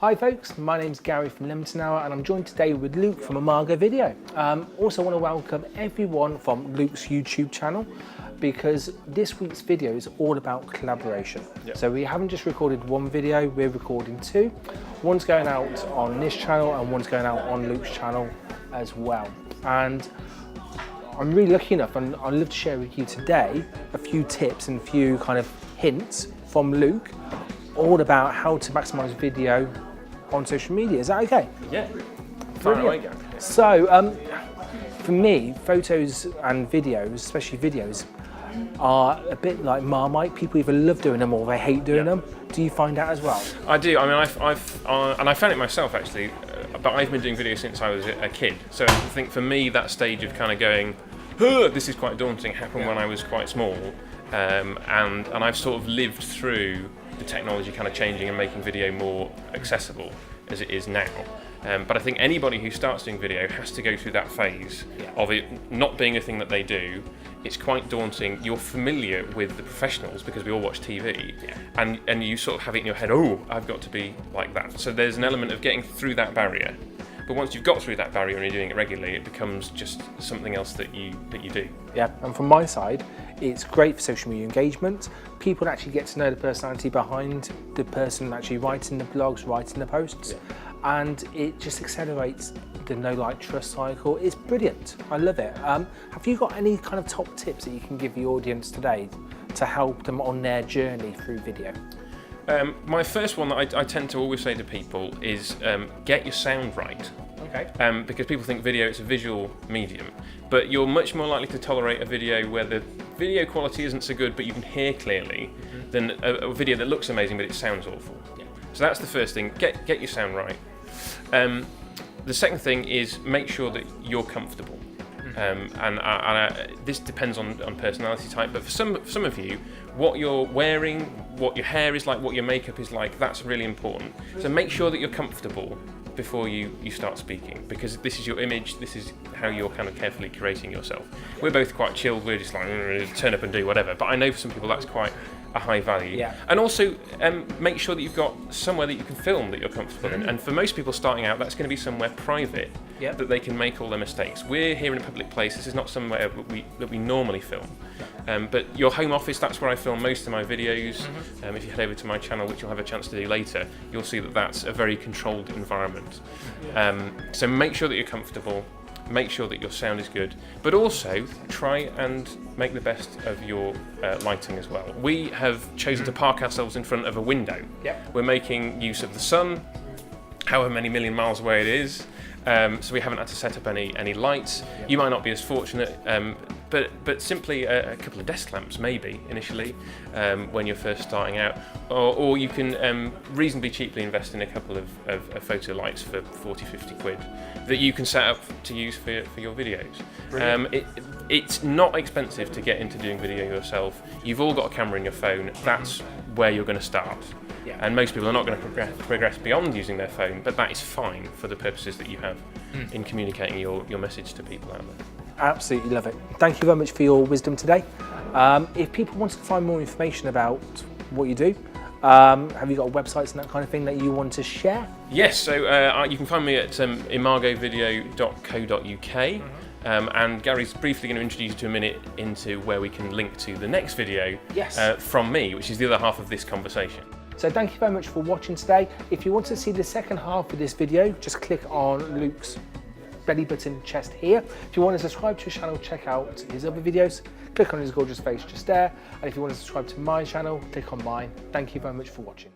Hi folks, my name's Gary from Limited Hour and I'm joined today with Luke from Imago Video. Also want to welcome everyone from Luke's YouTube channel because this week's video is all about collaboration. Yep. So we haven't just recorded one video, we're recording two. One's going out on this channel and one's going out on Luke's channel as well. And I'm really lucky enough and I'd love to share with you today a few tips and a few kind of hints from Luke all about how to maximize video on social media. Is that okay? Yeah. Far away, Gary. So, for me, photos and videos, especially videos, are a bit like Marmite. People either love doing them or they hate doing them. Do you find that as well? I do. I mean, and I found it myself actually, but I've been doing video since I was a kid. So I think for me, that stage of kind of going, this is quite daunting, happened when I was quite small, and I've sort of lived through the technology kind of changing and making video more accessible as it is now. But I think anybody who starts doing video has to go through that phase of it not being a thing that they do. It's quite daunting. You're familiar with the professionals because we all watch TV, and you sort of have it in your head, oh, I've got to be like that. So there's an element of getting through that barrier. But once you've got through that barrier and you're doing it regularly, it becomes just something else that you do. Yeah, and from my side, it's great for social media engagement. People actually get to know the personality behind the person actually writing the blogs, writing the posts, and it just accelerates the know, like, trust cycle. It's brilliant. I love it. Have you got any kind of top tips that you can give the audience today to help them on their journey through video? My first one that I tend to always say to people is get your sound right. Okay. Because people think video is a visual medium, but you're much more likely to tolerate a video where the video quality isn't so good but you can hear clearly than a video that looks amazing but it sounds awful. Yeah. So that's the first thing, get your sound right. The second thing is make sure that you're comfortable. This depends on personality type, but for some of you, what you're wearing, what your hair is like, what your makeup is like, that's really important. So make sure that you're comfortable before you start speaking, because this is your image, this is how you're kind of carefully curating yourself. We're both quite chilled, we're just like, turn up and do whatever, but I know for some people that's quite a high value. Yeah. And also make sure that you've got somewhere that you can film that you're comfortable in, and for most people starting out, that's going to be somewhere private that they can make all their mistakes. We're here in a public place, this is not somewhere that we normally film. But your home office, that's where I film most of my videos. If you head over to my channel, which you'll have a chance to do later, you'll see that that's a very controlled environment. So make sure that you're comfortable, make sure that your sound is good, but also try and make the best of your lighting as well. We have chosen to park ourselves in front of a window. We're making use of the sun, however many million miles away it is, so we haven't had to set up any lights. You might not be as fortunate, but simply a couple of desk lamps maybe initially when you're first starting out, or you can reasonably cheaply invest in a couple of photo lights for 40-50 quid that you can set up to use for your videos. It's not expensive to get into doing video yourself. You've all got a camera in your phone, that's where you're going to start. And most people are not going to progress beyond using their phone, but that is fine for the purposes that you have in communicating your message to people out there. Absolutely love it. Thank you very much for your wisdom today. If people wanted to find more information about what you do, have you got websites and that kind of thing that you want to share? Yes, so you can find me at imagovideo.co.uk. And Gary's briefly going to introduce you to a minute into where we can link to the next video from me, which is the other half of this conversation. So thank you very much for watching today. If you want to see the second half of this video, just click on Luke's belly button chest here. If you want to subscribe to his channel, check out his other videos. Click on his gorgeous face just there. And if you want to subscribe to my channel, click on mine. Thank you very much for watching.